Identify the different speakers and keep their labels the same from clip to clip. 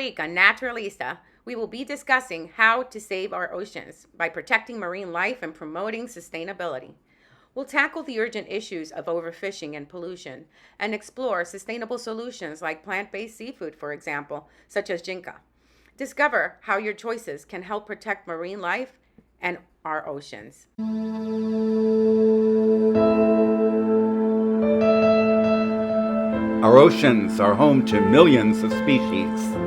Speaker 1: week on Naturalista, we will be discussing how to save our oceans by protecting marine life and promoting sustainability. We'll tackle the urgent issues of overfishing and pollution and explore sustainable solutions like plant-based seafood, for example, such as Jinka. Discover how your choices can help protect marine life and our oceans.
Speaker 2: Our oceans are home to millions of species.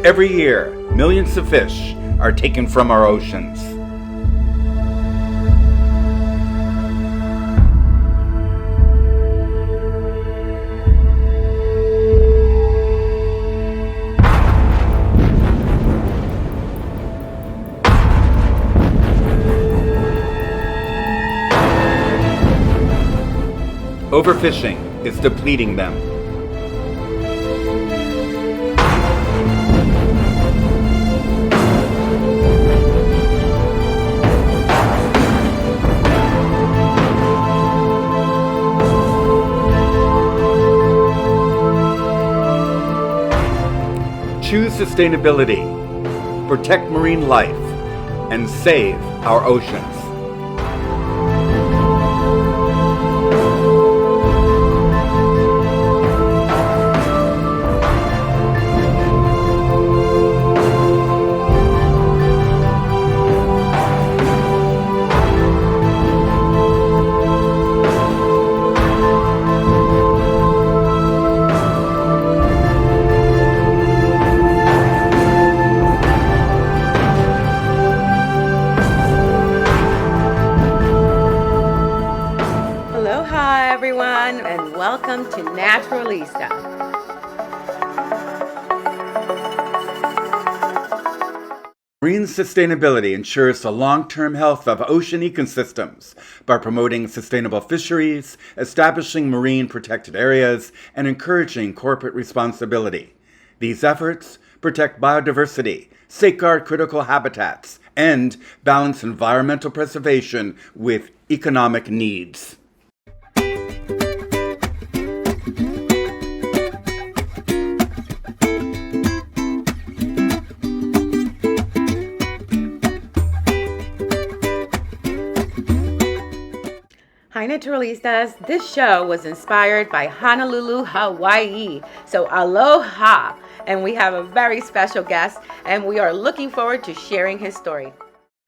Speaker 2: Every year, millions of fish are taken from our oceans. Overfishing is depleting them. Choose sustainability, protect marine life, and save our oceans.
Speaker 1: Everyone, and welcome to Naturalista.
Speaker 2: Marine sustainability ensures the long-term health of ocean ecosystems by promoting sustainable fisheries, establishing marine protected areas, and encouraging corporate responsibility. These efforts protect biodiversity, safeguard critical habitats, and balance environmental preservation with economic needs.
Speaker 1: Hi Naturalistas, this show was inspired by Honolulu, Hawaii. So aloha! And we have a very special guest and we are looking forward to sharing his story.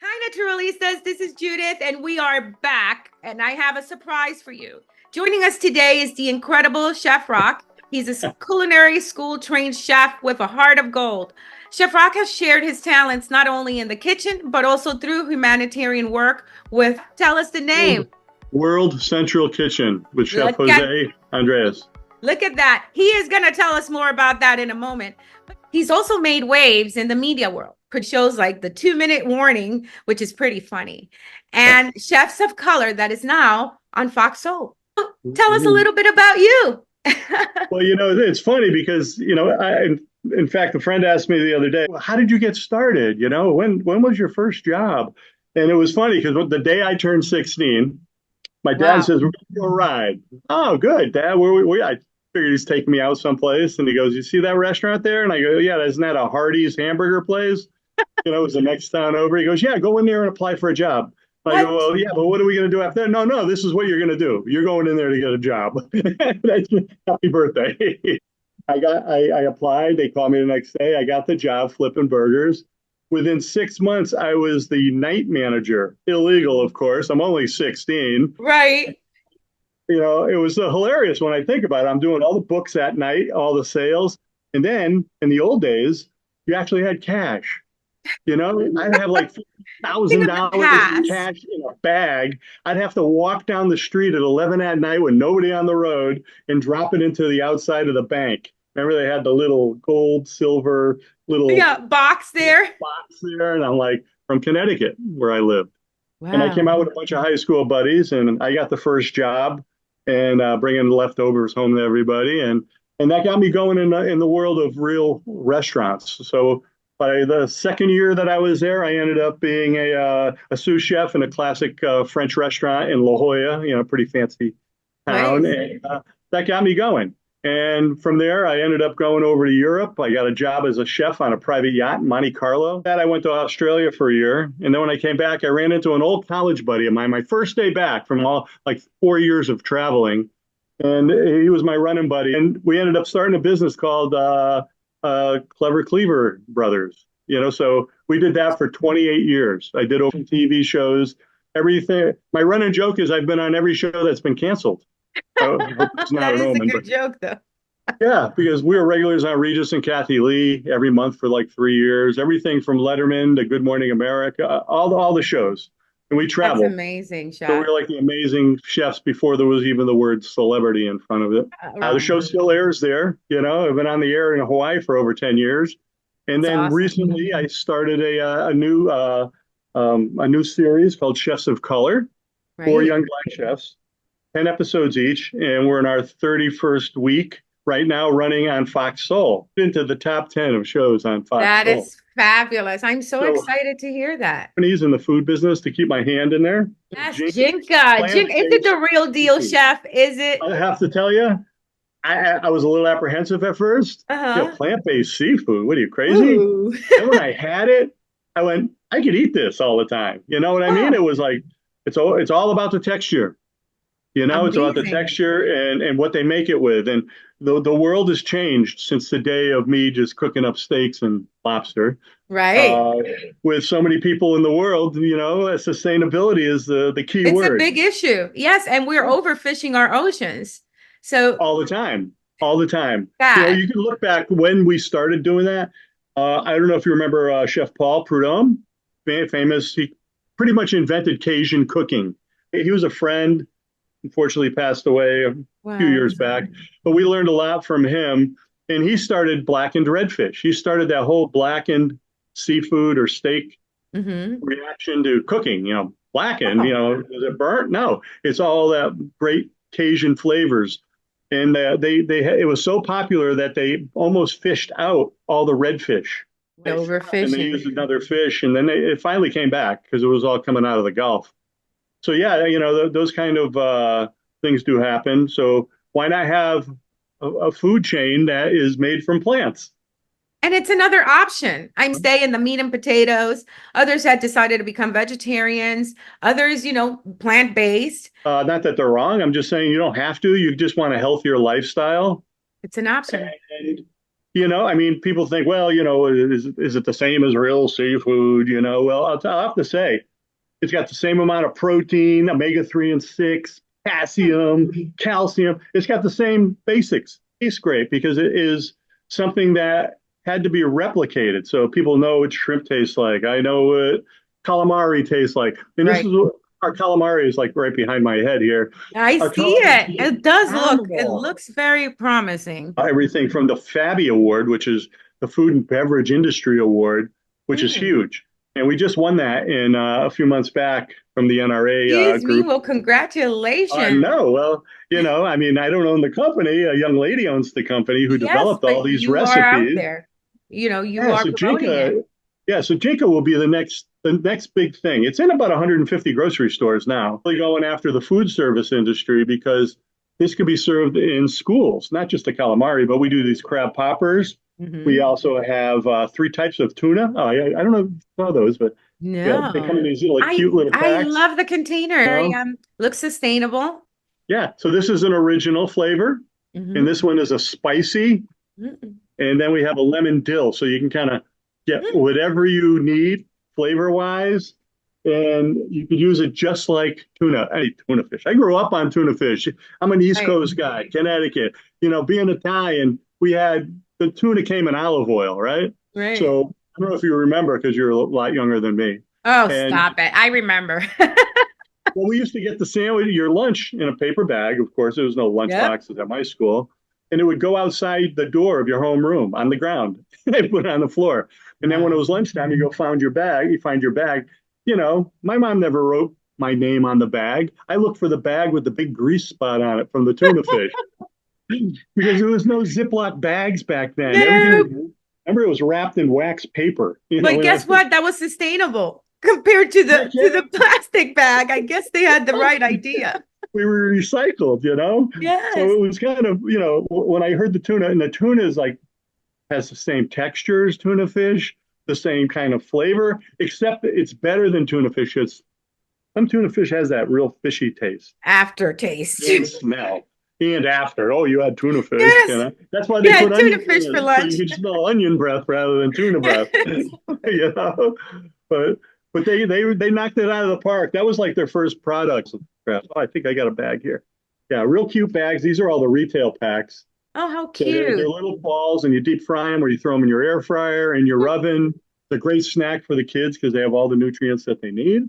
Speaker 1: Hi Naturalistas, this is Judith and we are back and I have a surprise for you. Joining us today is the incredible Chef Roc. He's a culinary school trained chef with a heart of gold. Chef Roc has shared his talents not only in the kitchen, but also through humanitarian work with, tell us the name.
Speaker 3: World Central Kitchen with Chef Jose Andres.
Speaker 1: Look at that. He is going to tell us more about that in a moment. But he's also made waves in the media world for shows like the 2-Minute Warning, which is pretty funny, and Chefs of Color that is now on Fox Soul. Tell us a little bit about you.
Speaker 3: Well, it's funny because, in fact, a friend asked me the other day, well, how did you get started? When was your first job? And it was funny because the day I turned 16, my dad says, we're going to go ride. Oh, good, Dad. I figured he's taking me out someplace. And he goes, you see that restaurant there? And I go, yeah, isn't that a Hardee's hamburger place? It was the next town over. He goes, yeah, go in there and apply for a job. I go, well, yeah, but what are we going to do after that? No, this is what you're going to do. You're going in there to get a job. Happy birthday. I applied. They called me the next day. I got the job flipping burgers. Within 6 months, I was the night manager. Illegal, of course. I'm only 16.
Speaker 1: Right.
Speaker 3: It was hilarious when I think about it. I'm doing all the books at night, all the sales. And then in the old days, you actually had cash. I'd have like $1,000 in cash in a bag. I'd have to walk down the street at 11 at night with nobody on the road and drop it into the outside of the bank. Remember they had the little gold, silver, little
Speaker 1: box there.
Speaker 3: And I'm like, from Connecticut, where I lived. Wow. And I came out with a bunch of high school buddies and I got the first job. and bringing leftovers home to everybody. And that got me going in the world of real restaurants. So by the second year that I was there, I ended up being a sous chef in a classic French restaurant in La Jolla, pretty fancy town.
Speaker 1: Nice.
Speaker 3: And that got me going. And from there, I ended up going over to Europe. I got a job as a chef on a private yacht in Monte Carlo. That I went to Australia for a year. And then when I came back, I ran into an old college buddy of mine, my first day back from all like 4 years of traveling. And he was my running buddy. And we ended up starting a business called Clever Cleaver Brothers. So we did that for 28 years. I did over TV shows, everything. My running joke is I've been on every show that's been canceled. So I hope it's not
Speaker 1: That
Speaker 3: an
Speaker 1: is a
Speaker 3: omen,
Speaker 1: good
Speaker 3: but
Speaker 1: joke, though.
Speaker 3: yeah, because we were regulars on Regis and Kathy Lee every month for like 3 years. Everything from Letterman to Good Morning America, all the shows, and we
Speaker 1: That's
Speaker 3: traveled.
Speaker 1: amazing,
Speaker 3: So we
Speaker 1: Chef.
Speaker 3: were like the amazing chefs before there was even the word celebrity in front of it. The
Speaker 1: Right.
Speaker 3: show still airs there. I've been on the air in Hawaii for over 10 years, and
Speaker 1: That's
Speaker 3: then
Speaker 1: awesome.
Speaker 3: recently I started a new series called Chefs of Color, four
Speaker 1: Right.
Speaker 3: young black chefs, 10 episodes each, and we're in our 31st week right now running on Fox Soul, into the top 10 of shows on Fox
Speaker 1: That
Speaker 3: Soul.
Speaker 1: is fabulous. I'm so
Speaker 3: So
Speaker 1: excited to hear that.
Speaker 3: companies in the food business to keep my hand in there.
Speaker 1: Yes,
Speaker 3: Jinka,
Speaker 1: Jinka. Jinka. Is it
Speaker 3: plant-based
Speaker 1: the real deal,
Speaker 3: seafood.
Speaker 1: Chef? Is it?
Speaker 3: I have to tell you, I was a little apprehensive at first.
Speaker 1: Uh-huh.
Speaker 3: Plant-based seafood. What are you, crazy?
Speaker 1: Ooh.
Speaker 3: Then when I had it, I went, I could eat this all the time. You know what I mean?
Speaker 1: Oh,
Speaker 3: It was like, it's all about the texture. It's about the
Speaker 1: amazing.
Speaker 3: texture and what they make it with. And the world has changed since the day of me just cooking up steaks and lobster.
Speaker 1: Right.
Speaker 3: Uh, with so many people in the world, sustainability is the key
Speaker 1: It's a
Speaker 3: word
Speaker 1: big issue. Yes, and we're overfishing our oceans. So
Speaker 3: all the time, all the time.
Speaker 1: that.
Speaker 3: You can look back when we started doing that. I don't know if you remember Chef Paul Prudhomme, famous. He pretty much invented Cajun cooking. He was a friend, unfortunately passed away a few
Speaker 1: Wow, I'm
Speaker 3: years back,
Speaker 1: sorry.
Speaker 3: but we learned a lot from him. And he started blackened redfish. He started that whole blackened seafood or steak
Speaker 1: Mm-hmm.
Speaker 3: reaction to cooking. Blackened,
Speaker 1: Oh,
Speaker 3: is it burnt? No, it's all that great Cajun flavors. And it was so popular that they almost fished out all the redfish. They stopped and they
Speaker 1: overfishing.
Speaker 3: used another fish, and then it finally came back because it was all coming out of the Gulf. So yeah, those kind of things do happen. So why not have a food chain that is made from plants?
Speaker 1: And it's another option. I'm staying the meat and potatoes. Others had decided to become vegetarians. Others, plant-based.
Speaker 3: Not that they're wrong. I'm just saying you don't have to. You just want a healthier lifestyle.
Speaker 1: It's an option.
Speaker 3: And I mean, people think, well, is it the same as real seafood? Well, I'll have to say, it's got the same amount of protein, omega 3 and 6, potassium, calcium. It's got the same basics. Tastes great because it is something that had to be replicated. So people know what shrimp tastes like. I know what calamari tastes like. And this
Speaker 1: Right.
Speaker 3: is what our calamari is like right behind my head here.
Speaker 1: I
Speaker 3: Our
Speaker 1: see
Speaker 3: calamari
Speaker 1: it.
Speaker 3: is
Speaker 1: It does look, it
Speaker 3: animal.
Speaker 1: looks very promising.
Speaker 3: Everything from the FABI Award, which is the Food and Beverage Industry Award, which is
Speaker 1: Mm.
Speaker 3: huge. And we just won that in a few months back from the NRA
Speaker 1: Excuse me.
Speaker 3: group.
Speaker 1: Well, congratulations.
Speaker 3: No, well, I mean, I don't own the company. A young lady owns the company who
Speaker 1: Yes,
Speaker 3: developed all
Speaker 1: but
Speaker 3: these
Speaker 1: you are out
Speaker 3: recipes.
Speaker 1: there. You
Speaker 3: Yeah,
Speaker 1: are
Speaker 3: so
Speaker 1: promoting it.
Speaker 3: Jinka will be the next big thing. It's in about 150 grocery stores now. Really going after the food service industry because this could be served in schools, not just the calamari, but we do these crab poppers. We
Speaker 1: Hmm.
Speaker 3: also have three types of tuna. Oh, I don't know if you saw those, but yeah, they come
Speaker 1: No.
Speaker 3: in these little
Speaker 1: I
Speaker 3: cute little
Speaker 1: I
Speaker 3: packs.
Speaker 1: love the container.
Speaker 3: You know?
Speaker 1: Looks sustainable.
Speaker 3: Yeah, so this is an original flavor, and
Speaker 1: Hmm.
Speaker 3: this one is a spicy, and then we have a lemon dill, so you can kind of get whatever you need flavor wise, and you can use it just like tuna. I eat tuna fish. I grew up on tuna fish. I'm an East
Speaker 1: Right,
Speaker 3: Coast guy, Connecticut. Being Italian, we had the tuna came in olive oil, right?
Speaker 1: right.
Speaker 3: So I don't know if you remember because you're a lot younger than me.
Speaker 1: Oh,
Speaker 3: And
Speaker 1: stop it. I remember.
Speaker 3: well, we used to get the sandwich, your lunch in a paper bag. Of course, there was no lunch
Speaker 1: Yep.
Speaker 3: boxes at my school. And it would go outside the door of your homeroom on the ground. They put it on the floor. And then when it
Speaker 1: Wow.
Speaker 3: was lunchtime, you go find your bag. My mom never wrote my name on the bag. I looked for the bag with the big grease spot on it from the tuna fish because there was no Ziploc bags back then. Everything
Speaker 1: No,
Speaker 3: was, remember, it was wrapped in wax paper.
Speaker 1: but guess what? That was sustainable compared to
Speaker 3: Heck
Speaker 1: the plastic bag. I guess they had the right idea.
Speaker 3: we were recycled, So
Speaker 1: Yes.
Speaker 3: it was kind of, when I heard the tuna, and the tuna is like has the same texture as tuna fish, the same kind of flavor, except that it's better than tuna fish. Some tuna fish has that real fishy taste
Speaker 1: Aftertaste.
Speaker 3: and smell. And after, oh, you had tuna fish,
Speaker 1: Yes.
Speaker 3: That's why they
Speaker 1: Yeah,
Speaker 3: put
Speaker 1: tuna
Speaker 3: onions in
Speaker 1: fish for
Speaker 3: it, so
Speaker 1: lunch.
Speaker 3: you could smell onion breath rather than tuna breath. you know, but they knocked it out of the park. That was like their first product. Oh, I think I got a bag here. Yeah, real cute bags. These are all the retail packs.
Speaker 1: Oh, how
Speaker 3: So they're
Speaker 1: cute.
Speaker 3: little balls, and you deep fry them, or you throw them in your air fryer in your oven. It's a great snack for the kids because they have all the nutrients that they need.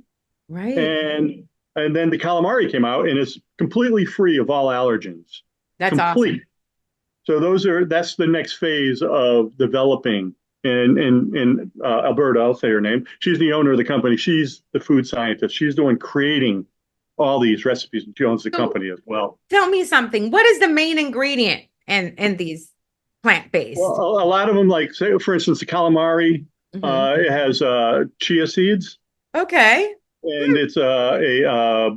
Speaker 1: Right.
Speaker 3: And then the calamari came out, and it's completely free of all allergens.
Speaker 1: That's
Speaker 3: Complete.
Speaker 1: awesome.
Speaker 3: So that's the next phase of developing. And Alberta, I'll say her name. She's the owner of the company. She's the food scientist. She's the one creating all these recipes, and she owns the
Speaker 1: So
Speaker 3: company as well.
Speaker 1: tell me something. What is the main ingredient in these plant-based?
Speaker 3: Well, a lot of them, like say, for instance, the calamari,
Speaker 1: Hmm.
Speaker 3: it has chia seeds,
Speaker 1: Okay.
Speaker 3: and it's a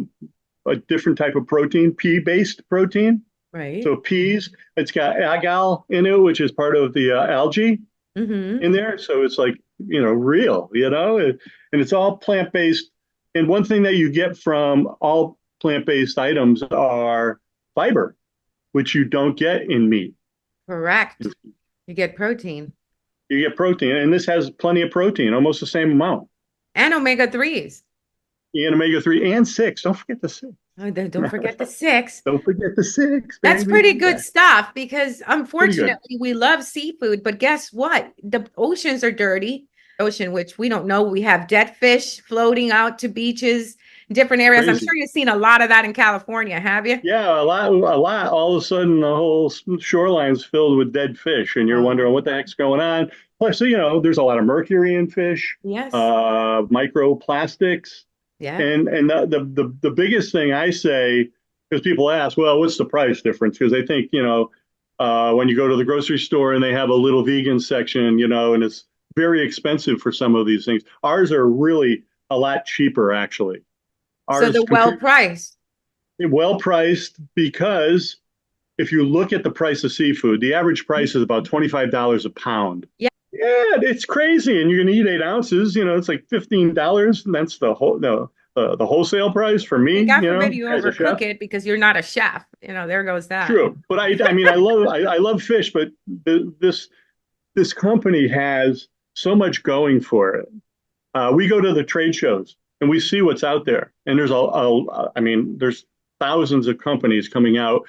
Speaker 3: different type of protein, pea-based protein.
Speaker 1: Right.
Speaker 3: So peas, it's got agar in it, which is part of the algae
Speaker 1: Hmm.
Speaker 3: in there. So it's like, real, and it's all plant-based. And one thing that you get from all plant-based items are fiber, which you don't get in meat.
Speaker 1: Correct. You get protein
Speaker 3: You get protein, and this has plenty of protein, almost the same amount.
Speaker 1: and omega-3s.
Speaker 3: And omega-3 and 6. Don't forget the 6.
Speaker 1: Oh, don't forget the six.
Speaker 3: Don't forget the 6,
Speaker 1: That's
Speaker 3: baby.
Speaker 1: pretty good
Speaker 3: Yeah,
Speaker 1: stuff because
Speaker 3: pretty good.
Speaker 1: unfortunately we love seafood, but guess what? The oceans are dirty. Ocean, which we don't know. We have dead fish floating out to beaches, different areas. I'm
Speaker 3: Crazy.
Speaker 1: sure you've seen a lot of that in California, have you?
Speaker 3: Yeah, a lot, a lot. All of a sudden, the whole shoreline's filled with dead fish, and you're
Speaker 1: Oh,
Speaker 3: wondering what the heck's going on. Plus, there's a lot of mercury in fish,
Speaker 1: yes.
Speaker 3: microplastics,
Speaker 1: Yeah.
Speaker 3: and the biggest thing I say, because people ask, well, what's the price difference? Because they think, when you go to the grocery store and they have a little vegan section, and it's very expensive for some of these things. Ours are really a lot cheaper, actually.
Speaker 1: So
Speaker 3: Ours
Speaker 1: they're well
Speaker 3: compared
Speaker 1: priced.
Speaker 3: well priced because if you look at the price of seafood, the average price is about $25 a pound.
Speaker 1: Yeah.
Speaker 3: Yeah, it's crazy, and you can eat 8 ounces. It's like $15, and that's the wholesale price for
Speaker 1: And
Speaker 3: me.
Speaker 1: God forbid you
Speaker 3: As a
Speaker 1: overcook
Speaker 3: chef.
Speaker 1: it because you're not a chef. There goes that.
Speaker 3: True, but I mean, I love fish, but this company has so much going for it. We go to the trade shows and we see what's out there, and I mean, there's thousands of companies coming out.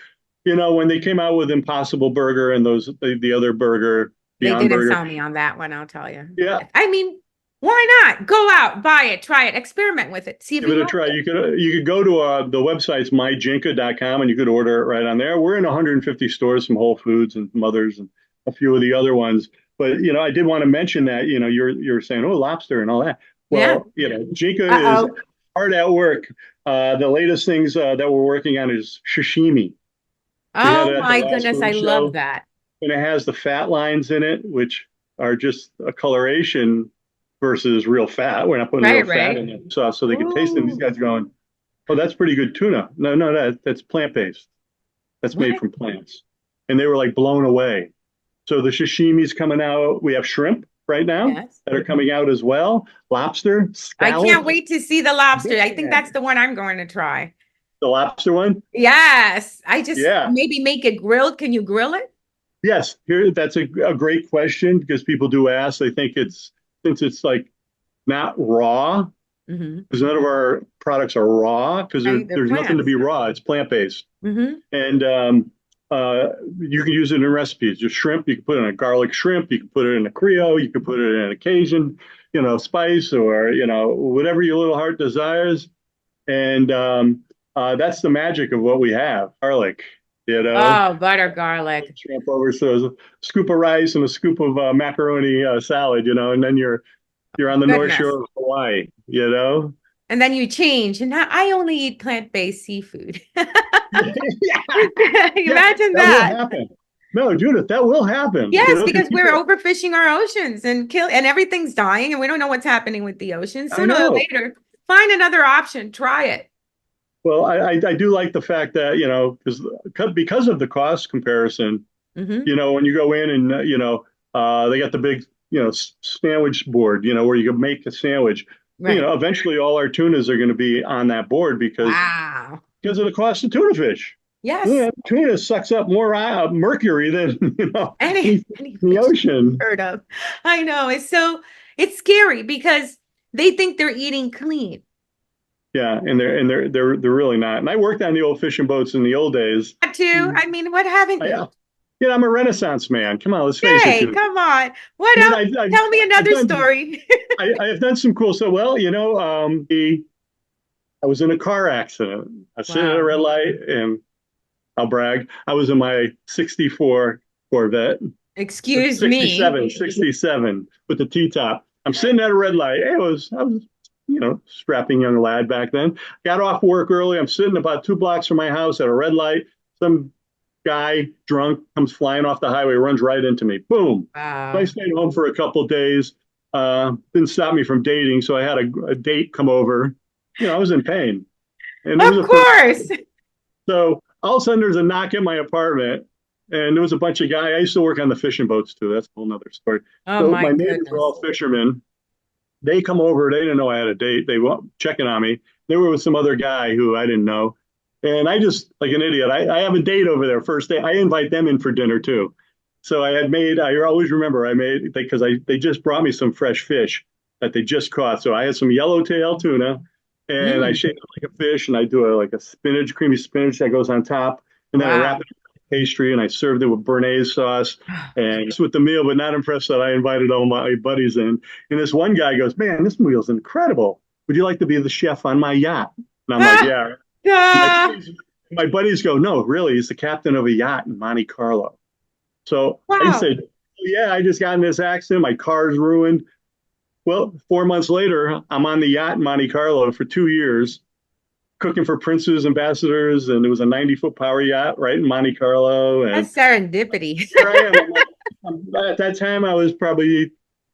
Speaker 3: When they came out with Impossible Burger and the other burger,
Speaker 1: They
Speaker 3: Beyond
Speaker 1: didn't
Speaker 3: Burger,
Speaker 1: sell me on that one, I'll tell you.
Speaker 3: yeah,
Speaker 1: I mean, why not? Go out, buy it, try it, experiment with it, see if
Speaker 3: give it
Speaker 1: you
Speaker 3: a
Speaker 1: like
Speaker 3: try.
Speaker 1: it.
Speaker 3: You could go to the website's myginka.com, and you could order it right on there. We're in 150 stores, from Whole Foods and some others, and a few of the other ones. But I did want to mention that you're saying, oh, lobster and all that.
Speaker 1: Yeah.
Speaker 3: Well, Jinka is
Speaker 1: Uh-oh.
Speaker 3: hard at work. The latest things that we're working on is sashimi. We had
Speaker 1: Oh
Speaker 3: it at the
Speaker 1: my
Speaker 3: last
Speaker 1: goodness, I
Speaker 3: food
Speaker 1: love
Speaker 3: show,
Speaker 1: that.
Speaker 3: and it has the fat lines in it, which are just a coloration versus real fat. We're not putting real
Speaker 1: Right,
Speaker 3: fat
Speaker 1: right.
Speaker 3: in the sauce so they can taste it. These
Speaker 1: Ooh,
Speaker 3: guys are going, oh, that's pretty good tuna. No, no, that's plant-based. That's made
Speaker 1: what?
Speaker 3: from plants. And they were like blown away. So the sashimi's coming out. We have shrimp right now
Speaker 1: Yes.
Speaker 3: that are coming out as well. Lobster,
Speaker 1: I can't
Speaker 3: scallops.
Speaker 1: wait to see the lobster. I think
Speaker 3: Yeah.
Speaker 1: that's the one I'm going to try.
Speaker 3: The lobster one.
Speaker 1: Yes. I just
Speaker 3: Yeah.
Speaker 1: maybe make it grilled. Can you grill it?
Speaker 3: Yes. That's a great question because people do ask. They think since it's like not raw,
Speaker 1: Hmm.
Speaker 3: because none of our products are raw because
Speaker 1: Right, they're
Speaker 3: there's nothing to
Speaker 1: plants.
Speaker 3: be raw. It's plant-based.
Speaker 1: Hmm.
Speaker 3: And you can use it in recipes. Just shrimp, you can put it in a garlic shrimp, you can put it in a Creole, you can put it in a Cajun, spice, or whatever your little heart desires. And that's the magic of what we have. Garlic,
Speaker 1: Oh, butter garlic.
Speaker 3: shrimp over, so a scoop of rice and a scoop of macaroni salad, and then you're on the North
Speaker 1: Goodness.
Speaker 3: Shore of Hawaii,
Speaker 1: And then you change. And now I only eat plant-based seafood.
Speaker 3: Yeah, yeah,
Speaker 1: Imagine
Speaker 3: that will
Speaker 1: that.
Speaker 3: happen. No, Judith, that will happen.
Speaker 1: Yes,
Speaker 3: Because
Speaker 1: because we're overfishing our oceans and everything's dying and we don't know what's happening with the oceans.
Speaker 3: I
Speaker 1: Sooner or
Speaker 3: know.
Speaker 1: later, find another option, try it.
Speaker 3: Well, I do like the fact that, because of the cost comparison,
Speaker 1: Hmm.
Speaker 3: when you go in and, they got the big, sandwich board, where you can make a sandwich.
Speaker 1: Right.
Speaker 3: Eventually all our tunas are going to be on that board
Speaker 1: Wow.
Speaker 3: because of the cost of tuna fish.
Speaker 1: Yes.
Speaker 3: Yeah, tuna sucks up more mercury than,
Speaker 1: Any
Speaker 3: in the
Speaker 1: fish
Speaker 3: ocean.
Speaker 1: heard of. I know. It's scary because they think they're eating clean.
Speaker 3: Yeah, and they're really not. And I worked on the old fishing boats in the old days.
Speaker 1: That too. I mean, what haven't you?
Speaker 3: I, I'm a Renaissance man. Come on, let's face it.
Speaker 1: Hey, come on. What
Speaker 3: I mean,
Speaker 1: else? Tell me
Speaker 3: I've
Speaker 1: another
Speaker 3: done
Speaker 1: story.
Speaker 3: I have done some cool stuff. Well, I was in a car accident. I was sitting at a
Speaker 1: Wow.
Speaker 3: red light, and I'll brag. I was in my '64 Corvette,
Speaker 1: Excuse me.
Speaker 3: 67 with the T-top. I'm sitting at a red light. I was, strapping young lad back then. Got off work early. I'm sitting about 2 blocks from my house at a red light. Some guy drunk comes flying off the highway, runs right into me. Boom. So I
Speaker 1: Wow.
Speaker 3: stayed home for a couple of days. Didn't stop me from dating, so I had a date come over. I was in pain, and it was
Speaker 1: Of
Speaker 3: the first.
Speaker 1: course.
Speaker 3: So all of a sudden, there's a knock at my apartment, and there was a bunch of guys. I used to work on the fishing boats too. That's a whole nother story.
Speaker 1: Oh
Speaker 3: So
Speaker 1: my
Speaker 3: my neighbors were
Speaker 1: goodness.
Speaker 3: all fishermen. They come over. They didn't know I had a date. They were checking on me. They were with some other guy who I didn't know. And I just, like an idiot, I have a date over there first day. I invite them in for dinner too. So I always remember I made, because they just brought me some fresh fish that they just caught. So I had some yellowtail tuna and I
Speaker 1: Mm,
Speaker 3: shake it like a fish and I do like a creamy spinach that goes on top. And then I wrap
Speaker 1: wow.
Speaker 3: it in pastry and I served it with béarnaise sauce and just with the meal, but not impressed that I invited all my buddies in. And this one guy goes, "Man, this meal's incredible. Would you like to be the chef on my yacht?" And I'm like,
Speaker 1: Ah,
Speaker 3: "Yeah." My
Speaker 1: ah,
Speaker 3: buddies, my buddies go, "No, really, he's the captain of a yacht in Monte Carlo." So I
Speaker 1: wow.
Speaker 3: said, "Yeah, I just got in this accident. My car's ruined." Well, 4 months later, I'm on the yacht in Monte Carlo for 2 years, cooking for princes, ambassadors, and it was a 90-foot power yacht right in Monte Carlo. And
Speaker 1: That's serendipity.
Speaker 3: here I am. At that time, I was probably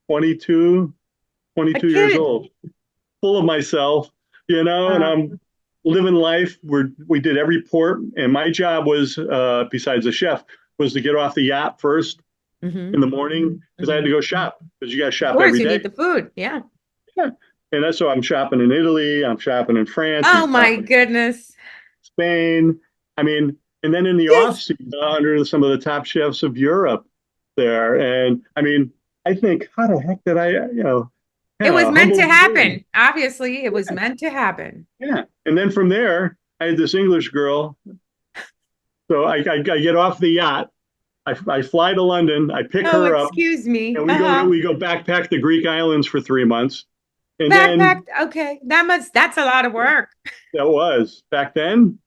Speaker 3: 22,
Speaker 1: A
Speaker 3: 22 years
Speaker 1: kid.
Speaker 3: old, full of myself, and
Speaker 1: Uh,
Speaker 3: I'm living life. We did every port, and my job was, besides the chef, was to get off the yacht first
Speaker 1: hmm
Speaker 3: in the morning because I had
Speaker 1: hmm
Speaker 3: to go shop because you got to
Speaker 1: Of
Speaker 3: shop
Speaker 1: course,
Speaker 3: every
Speaker 1: you
Speaker 3: day.
Speaker 1: need the food. Yeah.
Speaker 3: Yeah. And that's so I'm shopping in Italy, I'm shopping in France, I'm
Speaker 1: Oh my
Speaker 3: shopping in
Speaker 1: goodness.
Speaker 3: Spain. I mean, and then in the off
Speaker 1: Yes.
Speaker 3: season, under some of the top chefs of Europe there. And I mean, I think, how the heck did I,
Speaker 1: It
Speaker 3: kind
Speaker 1: was
Speaker 3: of
Speaker 1: meant to
Speaker 3: humble beginning.
Speaker 1: happen. Obviously, it was
Speaker 3: Yeah.
Speaker 1: meant to happen.
Speaker 3: Yeah. And then from there, I had this English girl. So I get off the yacht. I fly to London. I pick
Speaker 1: Oh,
Speaker 3: her up,
Speaker 1: excuse me.
Speaker 3: and
Speaker 1: Uh-huh.
Speaker 3: we go backpack the Greek islands for 3 months. And
Speaker 1: Backpack.
Speaker 3: then
Speaker 1: Okay. That's a lot of work.
Speaker 3: that was back then.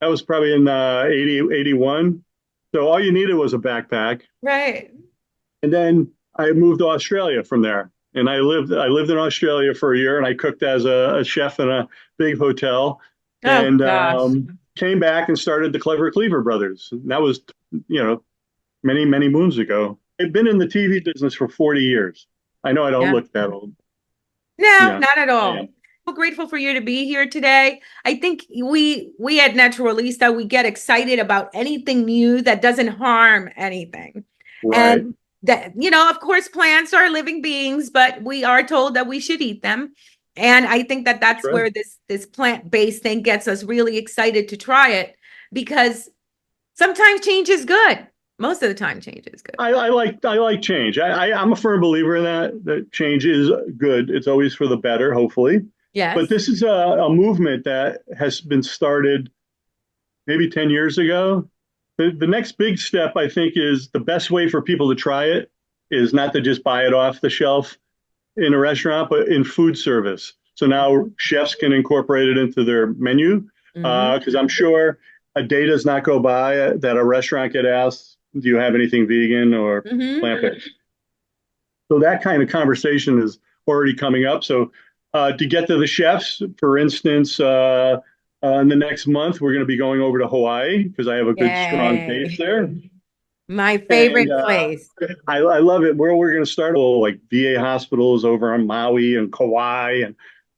Speaker 3: That was probably in 80, 81. So all you needed was a backpack.
Speaker 1: Right.
Speaker 3: And then I moved to Australia from there. And I lived in Australia for a year and I cooked as a chef in a big hotel
Speaker 1: Oh
Speaker 3: and
Speaker 1: gosh.
Speaker 3: came back and started the Clever Cleaver Brothers. And that was, you know, many, many moons ago. I've been in the TV business for 40 years. I know I don't
Speaker 1: Yeah.
Speaker 3: look that old.
Speaker 1: No,
Speaker 3: Yeah,
Speaker 1: not at
Speaker 3: I
Speaker 1: all.
Speaker 3: am.
Speaker 1: So grateful for you to be here today. I think we at Naturalista, we get excited about anything new that doesn't harm anything.
Speaker 3: Right.
Speaker 1: And that, of course, plants are living beings, but we are told that we should eat them. And I think that
Speaker 3: That's
Speaker 1: that's
Speaker 3: right.
Speaker 1: where this plant-based thing gets us really excited to try it because sometimes change is good. Most of the time, change is good.
Speaker 3: I like change. I'm a firm believer in that change is good. It's always for the better, hopefully. But
Speaker 1: Yes.
Speaker 3: this is a movement that has been started maybe 10 years ago. The next big step, I think, is the best way for people to try it is not to just buy it off the shelf in a restaurant, but in food service. So now chefs can incorporate it into their menu
Speaker 1: Hmm.
Speaker 3: because I'm sure a day does not go by that a restaurant get asked, "Do you have anything vegan or
Speaker 1: Hmm.
Speaker 3: plant based?" So that kind of conversation is already coming up. So To get to the chefs, for instance, in the next month, we're going to be going over to Hawaii because I have a good, strong base
Speaker 1: Yay.
Speaker 3: there.
Speaker 1: My
Speaker 3: And
Speaker 1: favorite place.
Speaker 3: I love it. Where we're going to start, like VA hospitals over on Maui and Kauai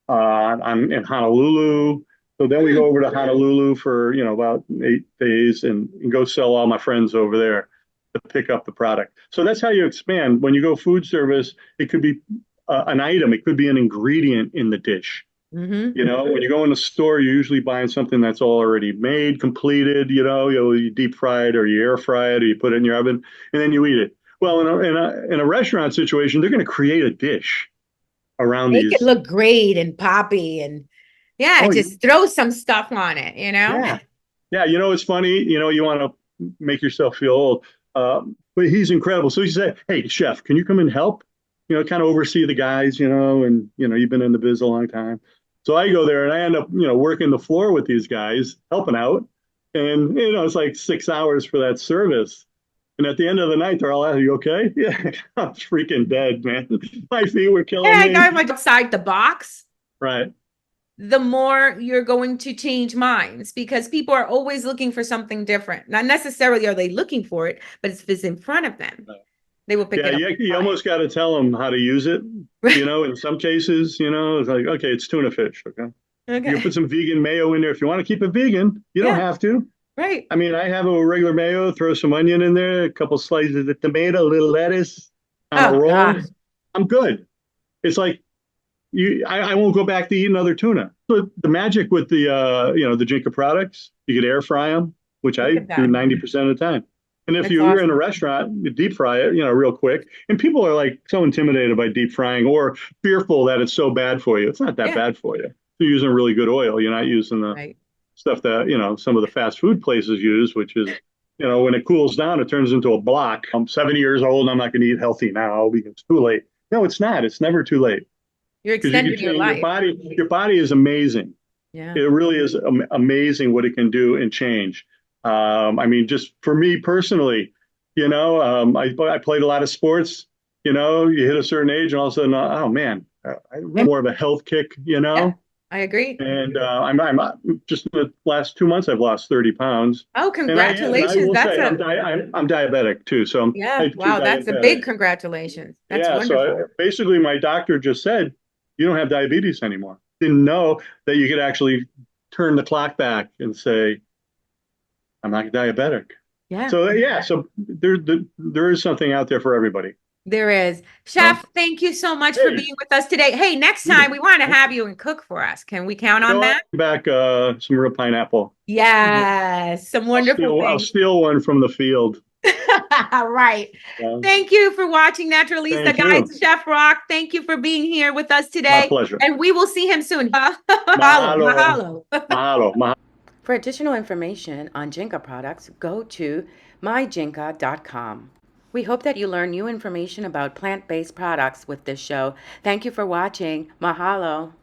Speaker 3: and in Honolulu. So then we go
Speaker 1: Hmm.
Speaker 3: over to Honolulu for about 8 days and go sell all my friends over there to pick up the product. So that's how you expand. When you go food service, it could be an item, it could be an ingredient in the dish.
Speaker 1: Hmm.
Speaker 3: When you go in the store, you're usually buying something that's already made, completed. You deep fry it or you air fry it or you put it in your oven and then you eat it. Well, in a restaurant situation, they're going to create a dish around
Speaker 1: Make it
Speaker 3: these.
Speaker 1: look great and poppy and yeah,
Speaker 3: Oh,
Speaker 1: just throw some stuff on it, you know?
Speaker 3: yeah. Yeah, it's funny. You want to make yourself feel old. But he's incredible. So he said, "Hey, chef, can you come and help? Kind of oversee the guys, and you've been in the biz a long time." So I go there and I end up, working the floor with these guys, helping out. And, it's like 6 hours for that service. And at the end of the night, they're all out, "Are you okay?" Yeah, I'm freaking dead, man. My feet were
Speaker 1: Yeah,
Speaker 3: killing
Speaker 1: I know
Speaker 3: me.
Speaker 1: I'm like outside the box,
Speaker 3: Right.
Speaker 1: the more you're going to change minds because people are always looking for something different. Not necessarily are they looking for it, but if it's in front of them, they will pick
Speaker 3: Yeah,
Speaker 1: it up
Speaker 3: you
Speaker 1: and
Speaker 3: almost got to tell them how to use it.
Speaker 1: buy it.
Speaker 3: In some cases, it's like, okay, it's tuna fish. Okay. You can
Speaker 1: Okay.
Speaker 3: put some vegan mayo in there if you want to keep it vegan. You don't
Speaker 1: Yeah,
Speaker 3: have to.
Speaker 1: right.
Speaker 3: I mean, I have a regular mayo, throw some onion in there, a couple slices of tomato, a little lettuce on a
Speaker 1: Oh
Speaker 3: roll.
Speaker 1: gosh.
Speaker 3: I'm good. It's like I won't go back to eat another tuna. But the magic with the Jinka products, you could air fry them, which
Speaker 1: Look
Speaker 3: I
Speaker 1: at
Speaker 3: do
Speaker 1: that.
Speaker 3: 90% of the time. And if
Speaker 1: That's
Speaker 3: you're in a
Speaker 1: awesome.
Speaker 3: restaurant, you deep fry it, real quick. And people are like so intimidated by deep frying or fearful that it's so bad for you. It's not that
Speaker 1: Yeah,
Speaker 3: bad for you. You're using really good oil. You're not using the
Speaker 1: right.
Speaker 3: stuff that some of the fast food places use, which is when it cools down, it turns into a block. I'm 70 years old. And I'm not going to eat healthy now because it's too late. No, it's not. It's never too late
Speaker 1: You're
Speaker 3: because you can
Speaker 1: extending your
Speaker 3: change your
Speaker 1: life.
Speaker 3: body. Your body is amazing. It
Speaker 1: Yeah.
Speaker 3: really is amazing what it can do and change. I mean, just for me personally, I played a lot of sports. You hit a certain age, and all of a sudden, oh man, I'm more of a health kick.
Speaker 1: Yeah, I agree.
Speaker 3: And I'm just in the last 2 months, I've lost 30 pounds.
Speaker 1: Oh,
Speaker 3: And I
Speaker 1: congratulations.
Speaker 3: will
Speaker 1: That's
Speaker 3: say
Speaker 1: a
Speaker 3: I'm diabetic too, so I'm
Speaker 1: yeah,
Speaker 3: type 2
Speaker 1: wow, that's a big
Speaker 3: diabetic.
Speaker 1: congratulations. That's
Speaker 3: Yeah, so
Speaker 1: wonderful.
Speaker 3: basically, my doctor just said you don't have diabetes anymore. Didn't know that you could actually turn the clock back and say I'm not diabetic.
Speaker 1: Yeah.
Speaker 3: So yeah, so there is something out there for everybody.
Speaker 1: There is.
Speaker 3: So,
Speaker 1: Chef, thank you so much for
Speaker 3: hey,
Speaker 1: being with us today. Hey, next time we want to have you and cook for us. Can we count on
Speaker 3: what?
Speaker 1: that?
Speaker 3: Back some real pineapple.
Speaker 1: Yes, some wonderful
Speaker 3: I'll
Speaker 1: things.
Speaker 3: steal one from the field.
Speaker 1: Right.
Speaker 3: Uh,
Speaker 1: Thank you for watching Naturalista.
Speaker 3: thank
Speaker 1: Guys,
Speaker 3: you.
Speaker 1: Chef Roc, thank you for being here with us
Speaker 3: My
Speaker 1: today.
Speaker 3: pleasure.
Speaker 1: And we will see him soon. Mahalo,
Speaker 3: Mahalo.
Speaker 1: mahalo.
Speaker 3: Mahalo. Mahalo.
Speaker 1: For additional information on Jinka products, go to myjinka.com. We hope that you learn new information about plant-based products with this show. Thank you for watching. Mahalo.